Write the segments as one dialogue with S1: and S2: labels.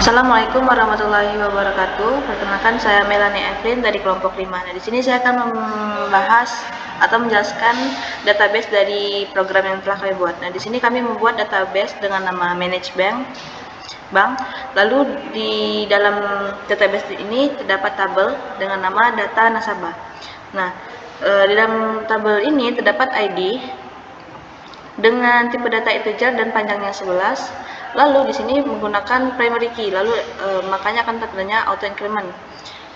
S1: Assalamualaikum warahmatullahi wabarakatuh. Perkenalkan, saya Melanie Evelyn dari kelompok 5. Nah, di sini saya akan membahas atau menjelaskan database dari program yang telah kami buat. Nah, di sini kami membuat database dengan nama Manage Bank. Lalu di dalam database ini terdapat tabel dengan nama data nasabah. Nah, di dalam tabel ini terdapat ID dengan tipe data integer dan panjangnya 11. Lalu di sini menggunakan primary key, lalu makanya akan terjadinya auto increment.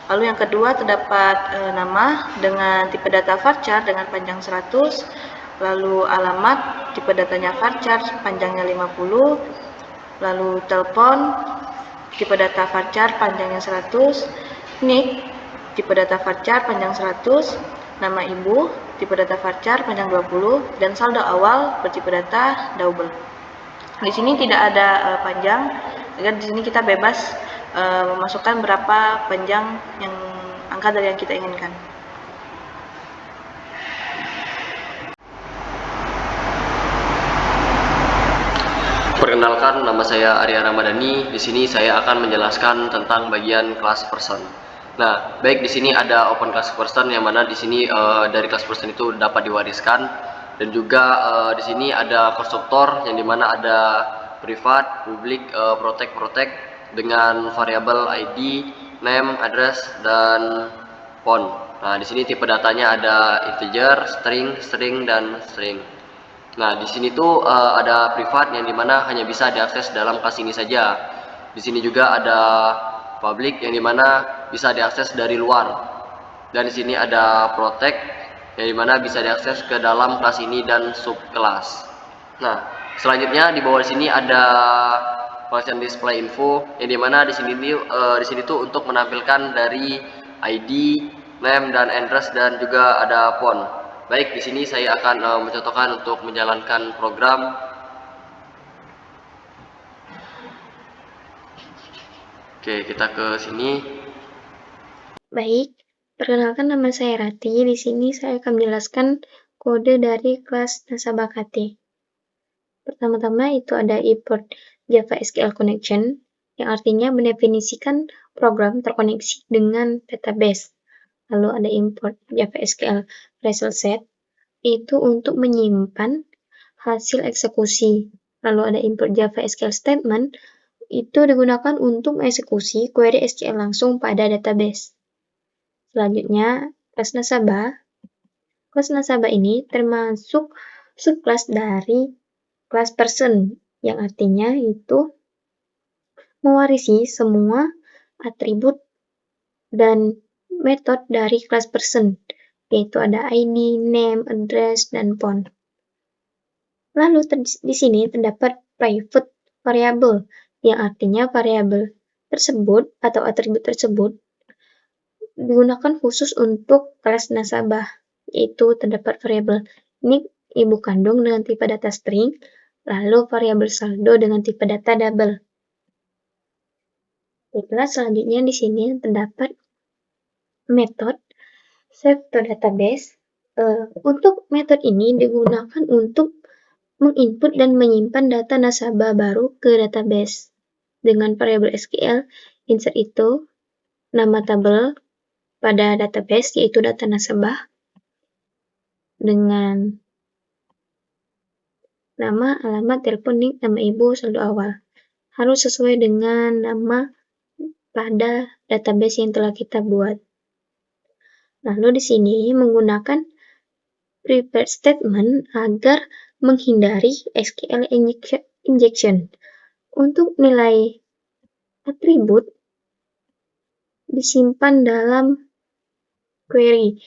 S1: Lalu yang kedua terdapat nama dengan tipe data varchar dengan panjang 100, lalu alamat tipe datanya varchar panjangnya 50, lalu telepon tipe data varchar panjangnya 100, NIK tipe data varchar panjang 100, nama ibu tipe data varchar panjang 20, dan saldo awal bertipe data double. Di sini tidak ada panjang, dan di sini kita bebas memasukkan berapa panjang yang angka dari yang kita inginkan.
S2: Perkenalkan, nama saya Arya Ramadhani. Di sini saya akan menjelaskan tentang bagian class person. Nah, baik, di sini ada open class person yang mana di sini dari class person itu dapat diwariskan, dan juga di sini ada konstruktor yang dimana ada privat, publik, protect dengan variabel ID, name, address, dan font. Nah, di sini tipe datanya ada integer, string, dan string. Nah, di sini tuh ada privat yang dimana hanya bisa diakses dalam kelas ini saja. Di sini juga ada public yang dimana bisa diakses dari luar. Dan di sini ada protect yang dimana bisa diakses ke dalam kelas ini dan subkelas. Nah, selanjutnya di bawah sini ada function display info yang dimana di sini tuh untuk menampilkan dari ID, name, dan address, dan juga ada font. Baik, di sini saya akan mencontohkan untuk menjalankan program. Oke, kita ke sini.
S3: Baik, perkenalkan, nama saya Rati. Di sini saya akan menjelaskan kode dari kelas nasabah KT. Pertama-tama itu ada import Java SQL connection, yang artinya mendefinisikan program terkoneksi dengan database. Lalu ada import Java SQL result set, itu untuk menyimpan hasil eksekusi. Lalu ada import Java SQL statement, itu digunakan untuk mengeksekusi query SQL langsung pada database. Selanjutnya, kelas nasabah. Kelas nasabah ini termasuk subkelas dari kelas person, yang artinya itu mewarisi semua atribut dan metode dari kelas person, yaitu ada ID, name, address, dan font. Lalu di sini terdapat private variable, yang artinya variabel tersebut atau atribut tersebut digunakan khusus untuk kelas nasabah, yaitu terdapat variabel NIK ibu kandung dengan tipe data string, lalu variabel saldo dengan tipe data double. Baiklah, selanjutnya di sini terdapat metode save to database. Untuk metode ini digunakan untuk menginput dan menyimpan data nasabah baru ke database. Dengan variabel SQL, insert itu nama tabel pada database, yaitu data nasabah, dengan nama, alamat, telepon, NIK, nama ibu, saldo awal. Harus sesuai dengan nama pada database yang telah kita buat. Lalu di sini menggunakan prepare statement agar menghindari SQL injection. Untuk nilai atribut disimpan dalam query.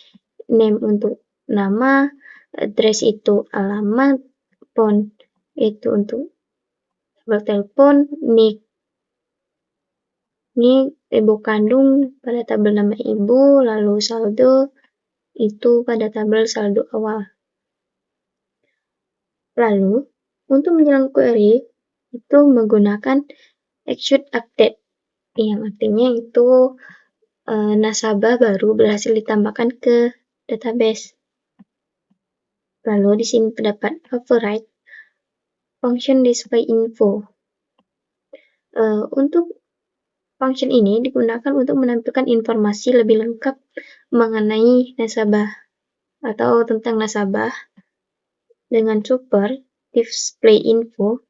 S3: Name untuk nama, address itu alamat, font itu untuk telepon, NIK ibu kandung pada tabel nama ibu, lalu saldo itu pada tabel saldo awal. Lalu, untuk menjalankan query, itu menggunakan execute update, yang artinya itu nasabah baru berhasil ditambahkan ke database. Lalu di sini terdapat override function display info. Untuk Function ini digunakan untuk menampilkan informasi lebih lengkap mengenai nasabah atau tentang nasabah dengan super display info,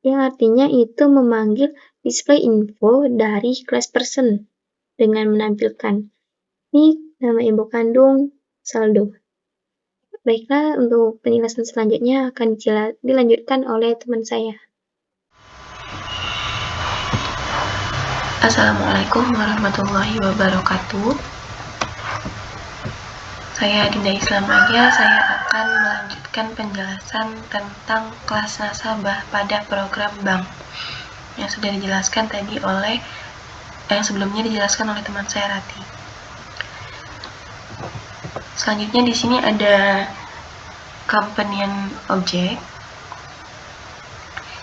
S3: yang artinya itu memanggil display info dari class person dengan menampilkan ini nama ibu kandung, saldo. Baiklah, untuk penjelasan selanjutnya akan dilanjutkan oleh teman saya.
S4: Assalamualaikum warahmatullahi wabarakatuh. Saya Dinda Islam Agia. Saya akan melanjutkan penjelasan tentang kelas nasabah pada program bank yang sudah dijelaskan tadi oleh yang sebelumnya dijelaskan oleh teman saya Rati. Selanjutnya di sini ada companion object.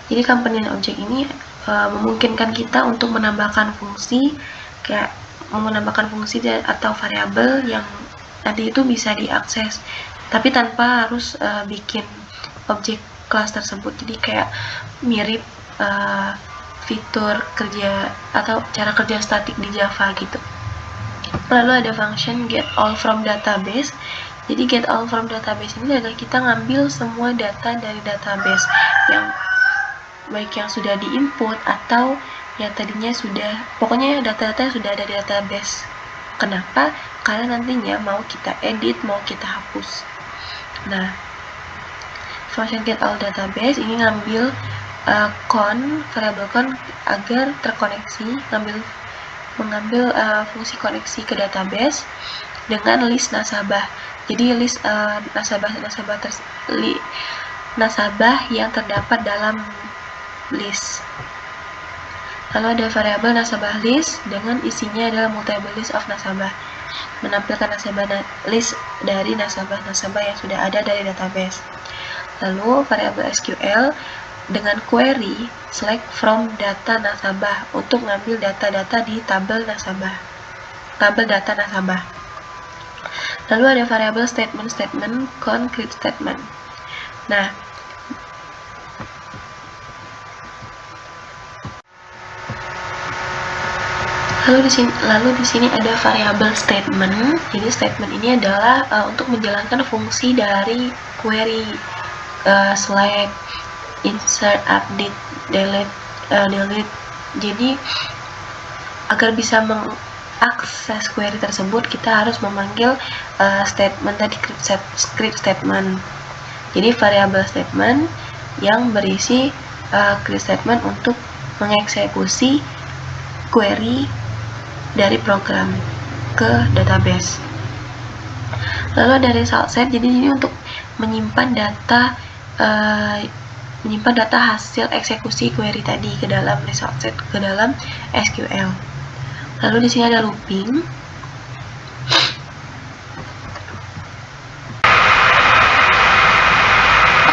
S4: Jadi companion object ini memungkinkan kita untuk menambahkan fungsi atau variabel yang nanti itu bisa diakses, tapi tanpa harus bikin objek kelas tersebut. Jadi kayak mirip fitur kerja atau cara kerja statik di Java gitu. Lalu ada function get all from database. Jadi get all from database ini adalah kita ngambil semua data dari database, yang baik yang sudah diinput atau yang tadinya pokoknya data-data yang sudah ada di database. Kenapa? Karena nantinya mau kita edit, mau kita hapus. Nah, function get all database ini ngambil variabel con agar terkoneksi, mengambil fungsi koneksi ke database dengan list nasabah. Jadi list nasabah yang terdapat dalam list. Lalu ada variabel nasabah list dengan isinya adalah multiple list of nasabah, menampilkan list dari nasabah-nasabah yang sudah ada dari database. Lalu variabel SQL dengan query select from data nasabah untuk ngambil data-data di tabel data nasabah. Lalu ada variabel statement concrete statement. Nah, lalu di sini ada variabel statement. Jadi statement ini adalah untuk menjalankan fungsi dari query, select, insert, update, delete. Jadi agar bisa mengakses query tersebut, kita harus memanggil statement tadi, script statement. Jadi variabel statement yang berisi script statement untuk mengeksekusi query dari program ke database. Lalu ada result set. Jadi ini untuk menyimpan data hasil eksekusi query tadi ke dalam result set, ke dalam SQL. Lalu di sini ada looping.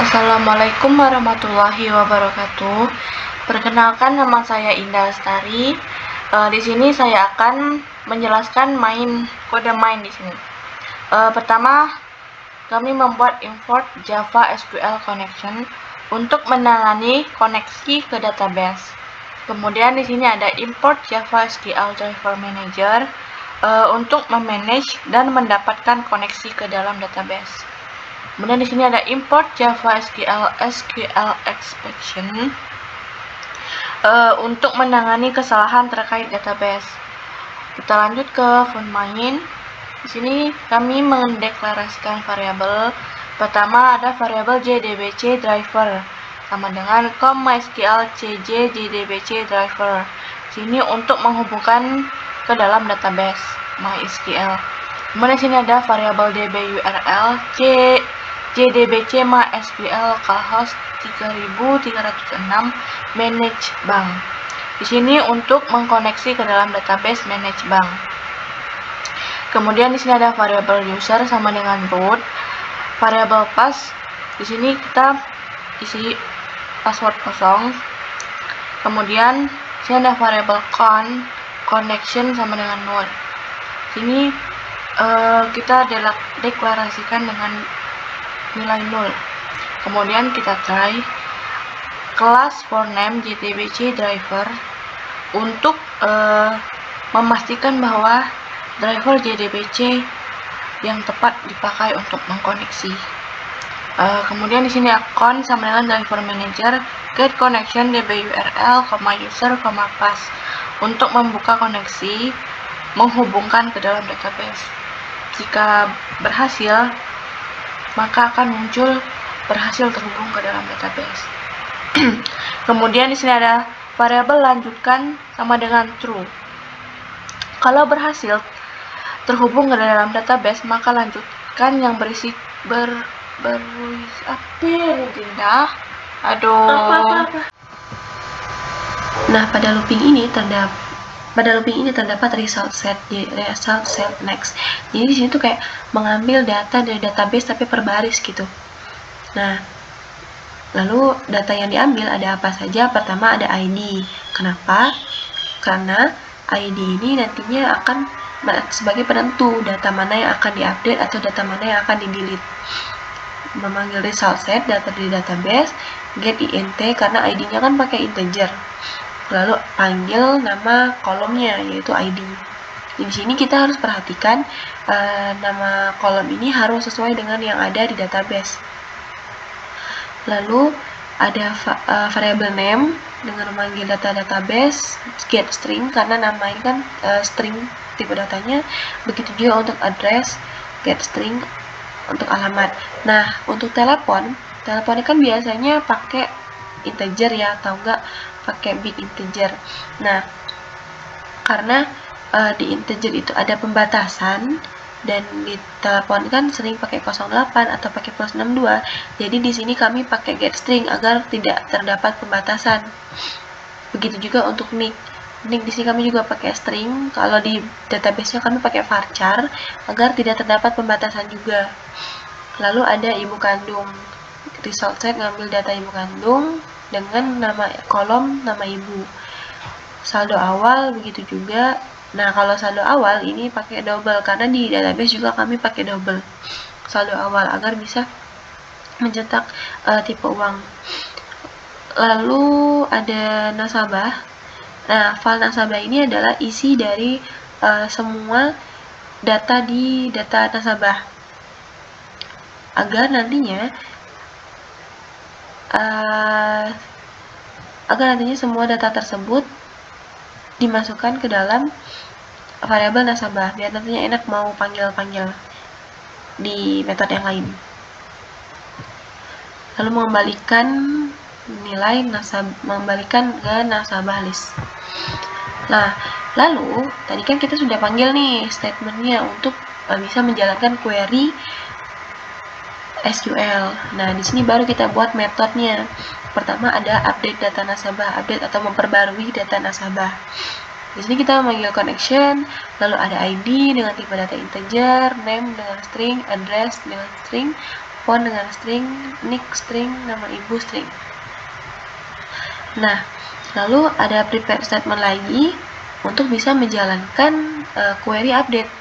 S1: Assalamualaikum warahmatullahi wabarakatuh. Perkenalkan, nama saya Indah Lestari. Di sini saya akan menjelaskan kode main di sini. Pertama, kami membuat import Java SQL connection untuk menangani koneksi ke database. Kemudian di sini ada import Java SQL Driver Manager untuk memanage dan mendapatkan koneksi ke dalam database. Kemudian di sini ada import Java SQL Inspection untuk menangani kesalahan terkait database. Kita lanjut ke fun main. Di sini kami mendeklarasikan variabel. Pertama ada variabel JDBC driver sama dengan mysql cj JDBC driver. Sini untuk menghubungkan ke dalam database MySQL. Kemudian di sini ada variabel dbURL JDBC MySQL localhost 3306 manage bank. Di sini untuk mengkoneksi ke dalam database manage bank. Kemudian di sini ada variabel user sama dengan root. Variabel pass, di sini kita isi password kosong. Kemudian di sini ada variabel connection sama dengan null. Sini kita deklarasikan dengan nilai 0. Kemudian kita try kelas for name JDBC driver
S4: untuk memastikan bahwa driver JDBC yang tepat dipakai untuk mengkoneksi. Kemudian di sini akun sama dengan driver manager, get connection db URL, user, pass untuk membuka koneksi menghubungkan ke dalam database. Jika berhasil, maka akan muncul berhasil terhubung ke dalam database. Kemudian di sini ada variabel lanjutkan sama dengan true. Kalau berhasil terhubung ke dalam database, maka lanjutkan yang berisi Nah, pada looping ini terdapat result set next. Jadi di sini tuh kayak mengambil data dari database tapi per baris gitu. Nah, lalu data yang diambil ada apa saja? Pertama ada ID. Kenapa? Karena ID ini nantinya akan sebagai penentu data mana yang akan diupdate atau data mana yang akan di-delete. Memanggil result set data dari database, get int karena ID-nya kan pakai integer. Lalu panggil nama kolomnya yaitu ID. Di sini kita harus perhatikan nama kolom ini harus sesuai dengan yang ada di database. Lalu ada variable name dengan memanggil data database, get string karena nama ini kan string tipe datanya. Begitu juga untuk address, get string untuk alamat. Nah, untuk telepon ini kan biasanya pakai integer ya, atau enggak pakai bit integer. Nah, karena di integer itu ada pembatasan dan di telepon kan sering pakai 08 atau pakai +62. Jadi di sini kami pakai get string agar tidak terdapat pembatasan. Begitu juga untuk nick. Nick di sini kami juga pakai string. Kalau di database-nya kami pakai varchar agar tidak terdapat pembatasan juga. Lalu ada ibu kandung. Result set ngambil data ibu kandung dengan nama kolom nama ibu. Saldo awal begitu juga. Nah, kalau saldo awal ini pakai double karena di database juga kami pakai double saldo awal agar bisa mencetak tipe uang. Lalu ada nasabah. Nah, file nasabah ini adalah isi dari semua data di data nasabah agar nantinya semua data tersebut dimasukkan ke dalam variabel nasabah biar nantinya enak mau panggil-panggil di metode yang lain. Lalu mengembalikan nilai mengembalikan ke nasabah list. Nah, lalu tadi kan kita sudah panggil nih statementnya untuk bisa menjalankan query SQL. Nah, di sini baru kita buat metodenya. Pertama ada update data nasabah, update atau memperbarui data nasabah. Di sini kita memanggil connection, lalu ada ID dengan tipe data integer, name dengan string, address dengan string, phone dengan string, nick string, nama ibu string. Nah, lalu ada prepare statement lagi untuk bisa menjalankan query update.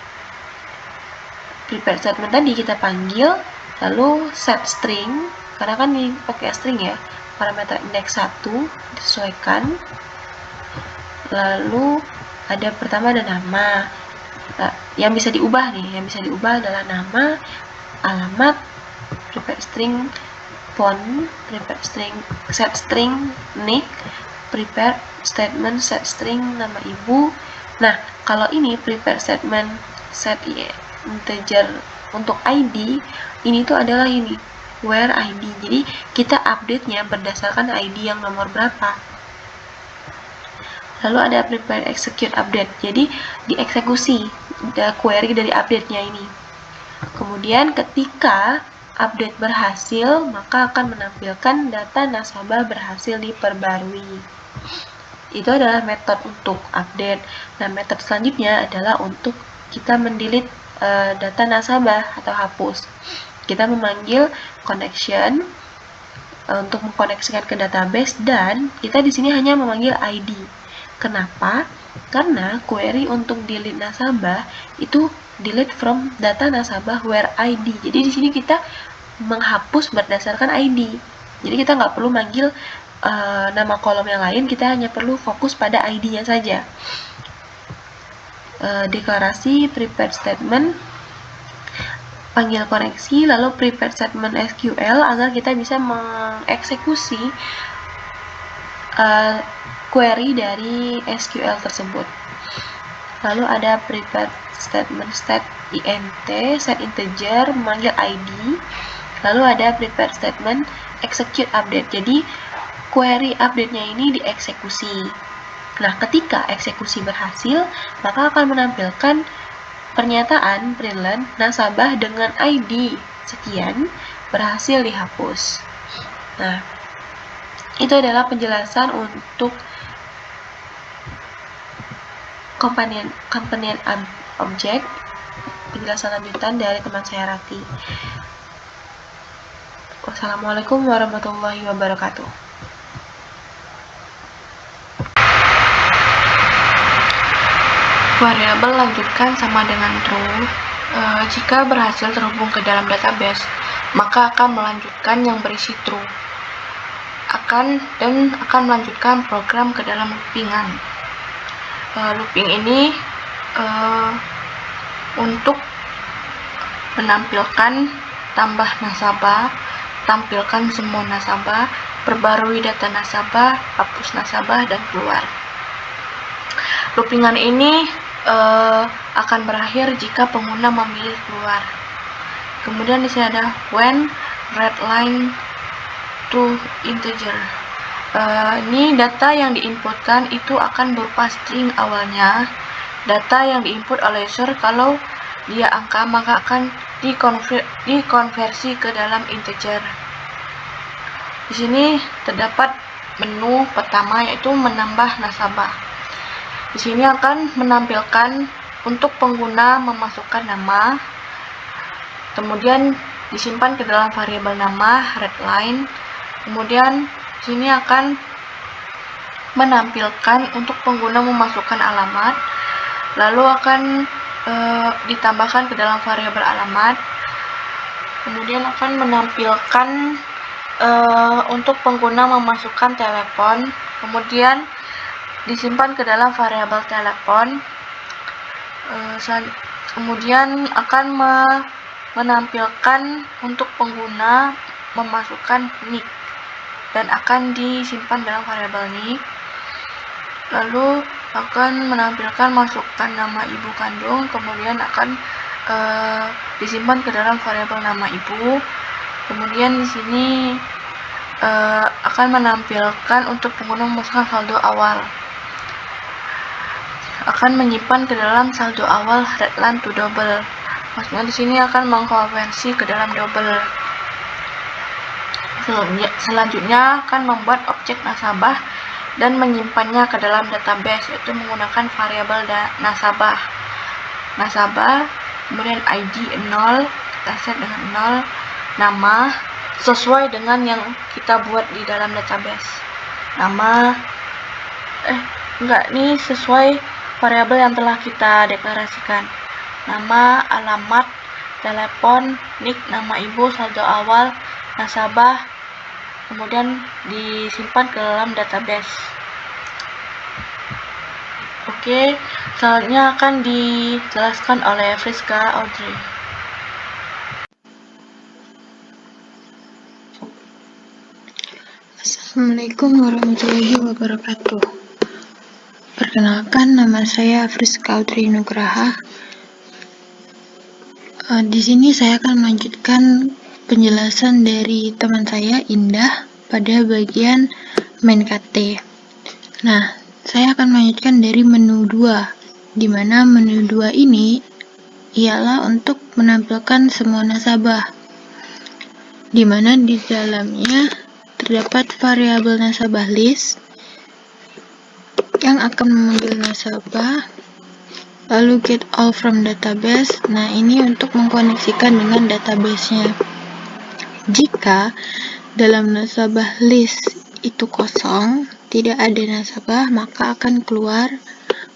S4: Prepare statement tadi kita panggil, lalu set string, karena kan ini pakai string ya, parameter index 1 disesuaikan. Lalu ada pertama ada nama. Yang bisa diubah nih, yang bisa diubah adalah nama, alamat, prepare string font, prepare string set string nick, prepare statement set string nama ibu. Nah, kalau ini prepare statement set integer untuk ID, ini tuh adalah ini where ID. Jadi kita update-nya berdasarkan ID yang nomor berapa. Lalu ada prepare execute update. Jadi dieksekusi query dari update-nya ini. Kemudian ketika update berhasil, maka akan menampilkan data nasabah berhasil diperbarui. Itu adalah metode untuk update. Nah, metode selanjutnya adalah untuk kita mendelete data nasabah atau hapus. Kita memanggil connection untuk mengkoneksikan ke database dan kita di sini hanya memanggil ID. Kenapa? Karena query untuk delete nasabah itu delete from data nasabah where ID. Jadi di sini kita menghapus berdasarkan ID. Jadi kita nggak perlu manggil nama kolom yang lain, kita hanya perlu fokus pada ID-nya saja. Deklarasi, prepared statement, panggil koneksi, lalu prepared statement SQL agar kita bisa mengeksekusi query dari SQL tersebut. Lalu ada prepared statement set int, set integer, memanggil ID. Lalu ada prepared statement execute update. Jadi query update-nya ini dieksekusi. Nah, ketika eksekusi berhasil, maka akan menampilkan pernyataan println nasabah dengan ID sekian berhasil dihapus. Nah, itu adalah penjelasan untuk companion object, penjelasan lanjutan dari teman saya Rati. Wassalamualaikum warahmatullahi wabarakatuh.
S1: Variabel lanjutkan sama dengan true. Jika berhasil terhubung ke dalam database, maka akan melanjutkan yang berisi true. Akan melanjutkan program ke dalam loopingan. Looping ini untuk menampilkan tambah nasabah, tampilkan semua nasabah, perbarui data nasabah, hapus nasabah, dan keluar. Loopingan ini akan berakhir jika pengguna memilih keluar. Kemudian di sini ada when readline to integer. Ini data yang diinputkan itu akan berupa string awalnya. Data yang diinput oleh user kalau dia angka maka akan dikonversi ke dalam integer. Di sini terdapat menu pertama yaitu menambah nasabah. Di sini akan menampilkan untuk pengguna memasukkan nama, kemudian disimpan ke dalam variabel nama readline. Kemudian di sini akan menampilkan untuk pengguna memasukkan alamat, lalu akan ditambahkan ke dalam variabel alamat. Kemudian akan menampilkan untuk pengguna memasukkan telepon, kemudian disimpan ke dalam variabel telepon. Kemudian akan menampilkan untuk pengguna memasukkan nick dan akan disimpan dalam variabel nick. Lalu akan menampilkan masukkan nama ibu kandung, kemudian akan disimpan ke dalam variabel nama ibu. Kemudian di sini akan menampilkan untuk pengguna memasukkan saldo awal, akan menyimpan ke dalam saldo awal readline to double. Maksudnya di sini akan mengkonversi ke dalam double. Selanjutnya akan membuat objek nasabah dan menyimpannya ke dalam database, yaitu menggunakan variabel nasabah. Kemudian ID 0, kita set dengan 0, nama sesuai dengan yang kita buat di dalam database. Nama ini sesuai variabel yang telah kita deklarasikan. Nama, alamat, telepon, nick, nama ibu, saldo awal, nasabah, kemudian disimpan ke dalam database. Oke, selanjutnya akan dijelaskan oleh Friska Audrey.
S5: Assalamualaikum warahmatullahi wabarakatuh. Perkenalkan, nama saya Friska Audrey Nugraha. Di sini saya akan melanjutkan penjelasan dari teman saya Indah pada bagian main KT. Nah, saya akan melanjutkan dari menu 2, di mana menu 2 ini ialah untuk menampilkan semua nasabah, di mana di dalamnya terdapat variabel nasabah list yang akan memanggil nasabah, lalu get all from database. Nah, ini untuk mengkoneksikan dengan database-nya. Jika dalam nasabah list itu kosong, tidak ada nasabah, maka akan keluar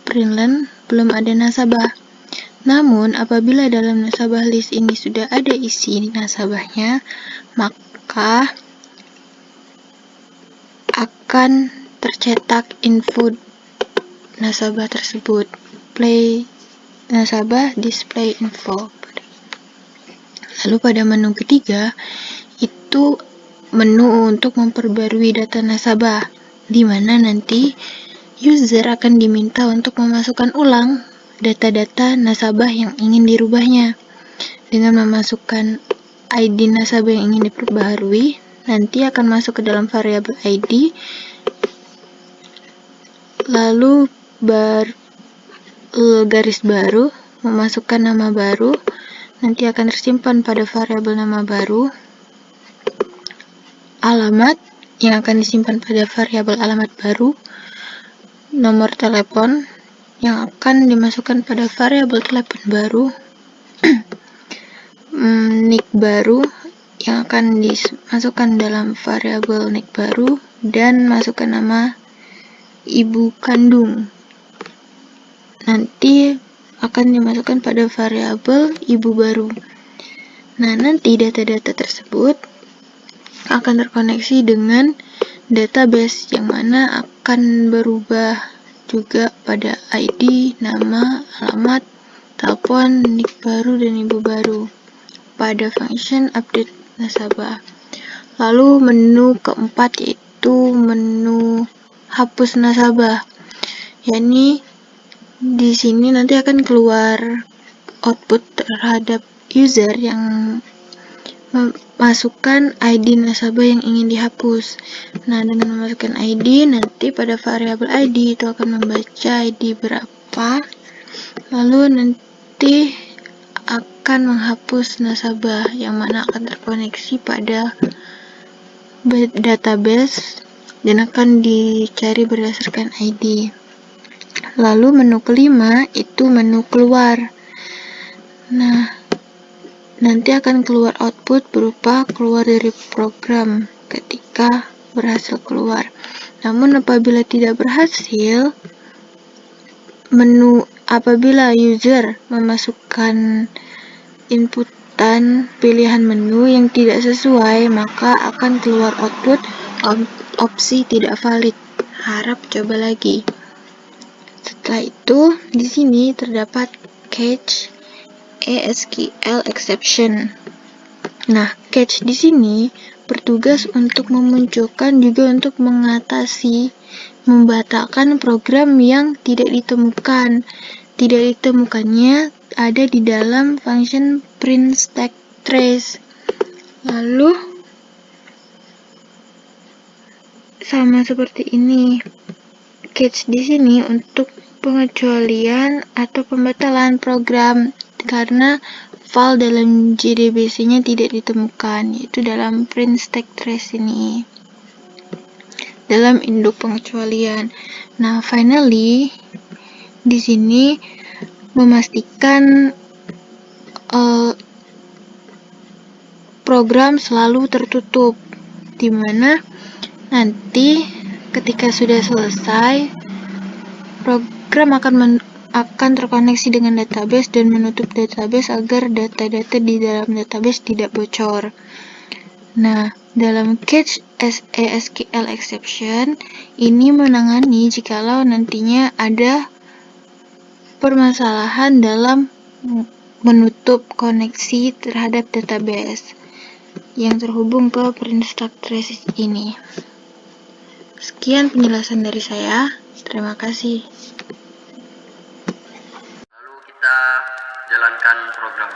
S5: println belum ada nasabah. Namun, apabila dalam nasabah list ini sudah ada isi nasabahnya, maka akan tercetak info nasabah tersebut. Play nasabah, display info. Lalu pada menu ketiga, itu menu untuk memperbarui data nasabah, di mana nanti user akan diminta untuk memasukkan ulang data-data nasabah yang ingin dirubahnya. Dengan memasukkan ID nasabah yang ingin diperbaharui, nanti akan masuk ke dalam variabel ID, lalu garis baru, memasukkan nama baru, nanti akan tersimpan pada variabel nama baru, alamat yang akan disimpan pada variabel alamat baru, nomor telepon yang akan dimasukkan pada variabel telepon baru, nick baru yang akan dimasukkan dalam variabel nick baru, dan masukkan nama ibu kandung. Nanti akan dimasukkan pada variabel ibu baru. Nah, nanti data-data tersebut akan terkoneksi dengan database yang mana akan berubah juga pada ID, nama, alamat, telepon, nick baru, dan ibu baru pada function update nasabah. Lalu menu keempat yaitu menu hapus nasabah. yakni di sini nanti akan keluar output terhadap user yang memasukkan ID nasabah yang ingin dihapus. Nah, dengan memasukkan ID, nanti pada variabel ID itu akan membaca ID berapa, lalu nanti akan menghapus nasabah yang mana akan terkoneksi pada database dan akan dicari berdasarkan ID. Lalu menu kelima itu menu keluar. Nah, nanti akan keluar output berupa keluar dari program ketika berhasil keluar. Namun apabila tidak berhasil, apabila user memasukkan inputan pilihan menu yang tidak sesuai, maka akan keluar output opsi tidak valid. Harap coba lagi. Setelah itu, di sini terdapat catch ASQL exception. Nah, catch di sini bertugas untuk memunculkan juga untuk mengatasi, membatalkan program yang tidak ditemukan. Tidak ditemukannya ada di dalam function print stack trace. Lalu sama seperti ini. Catch di sini untuk pengecualian atau pembatalan program karena file dalam JDBC-nya tidak ditemukan, yaitu dalam print stack trace ini, dalam induk pengecualian. Nah, finally di sini memastikan program selalu tertutup, di mana nanti ketika sudah selesai, program akan terkoneksi dengan database dan menutup database agar data-data di dalam database tidak bocor. Nah, dalam catch ASQL exception ini menangani jikalau nantinya ada permasalahan dalam menutup koneksi terhadap database yang terhubung ke print stack trace ini. Sekian penjelasan dari saya. Terima kasih.
S2: Lalu kita jalankan program.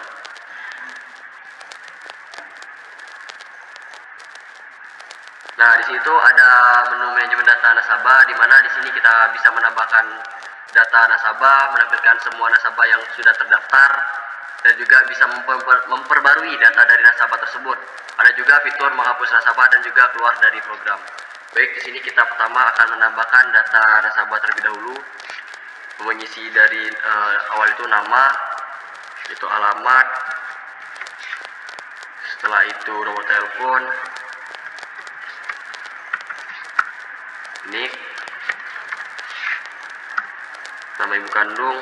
S2: Nah, di situ ada menu manajemen data nasabah, di mana di sini kita bisa menambahkan data nasabah, menampilkan semua nasabah yang sudah terdaftar, dan juga bisa memperbarui data dari nasabah tersebut. Ada juga fitur menghapus nasabah dan juga keluar dari program. Baik, di sini kita pertama akan menambahkan data nasabah terlebih dahulu, mengisi dari awal itu nama, itu alamat, setelah itu nomor telepon, nick, nama ibu kandung.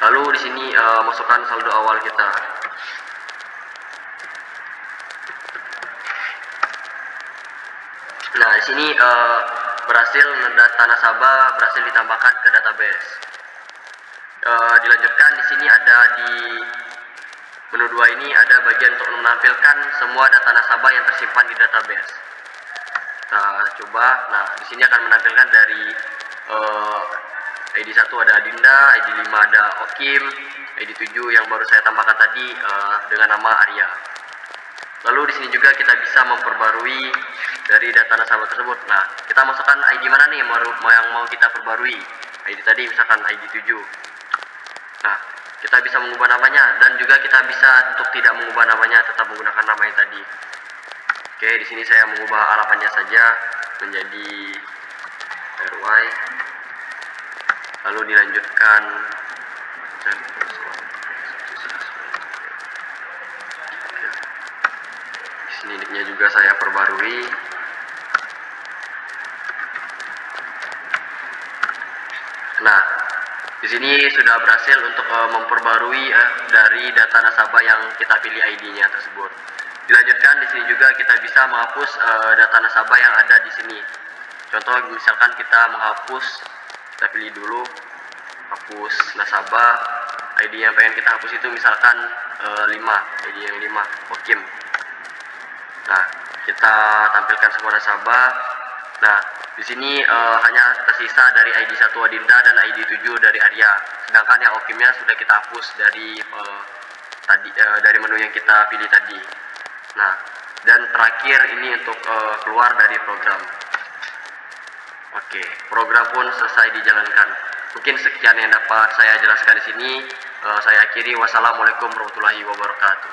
S2: Lalu di sini masukkan saldo awal kita. sini berhasil data nasabah berhasil ditambahkan ke database. Dilanjutkan di sini ada di menu 2 ini ada bagian untuk menampilkan semua data nasabah yang tersimpan di database. Kita coba. Nah, di sini akan menampilkan dari ID 1 ada Adinda, ID 5 ada Okim, ID 7 yang baru saya tambahkan tadi dengan nama Arya. Lalu di sini juga kita bisa memperbarui dari data nasabah tersebut. Nah, kita masukkan ID mana nih yang mau kita perbarui? ID tadi misalkan ID 7. Nah, kita bisa mengubah namanya dan juga kita bisa untuk tidak mengubah namanya, tetap menggunakan nama yang tadi. Oke, di sini saya mengubah alamatnya saja menjadi RY. Lalu dilanjutkan. Di sini nicknya juga saya perbarui. Nah, di sini sudah berhasil untuk memperbarui dari data nasabah yang kita pilih ID-nya tersebut. Dilanjutkan di sini juga kita bisa menghapus data nasabah yang ada di sini. Contoh misalkan kita menghapus, kita pilih dulu hapus nasabah, ID yang pengen kita hapus itu misalkan 5, ID yang 5, Okim. Nah, kita tampilkan semua nasabah. Nah, di sini hanya tersisa dari ID 1 Adinda dan ID 7 dari Arya. Sedangkan yang Okimnya sudah kita hapus dari dari menu yang kita pilih tadi. Nah, dan terakhir ini untuk keluar dari program. Oke, program pun selesai dijalankan. Mungkin sekian yang dapat saya jelaskan di sini. Saya akhiri. Wassalamualaikum warahmatullahi wabarakatuh.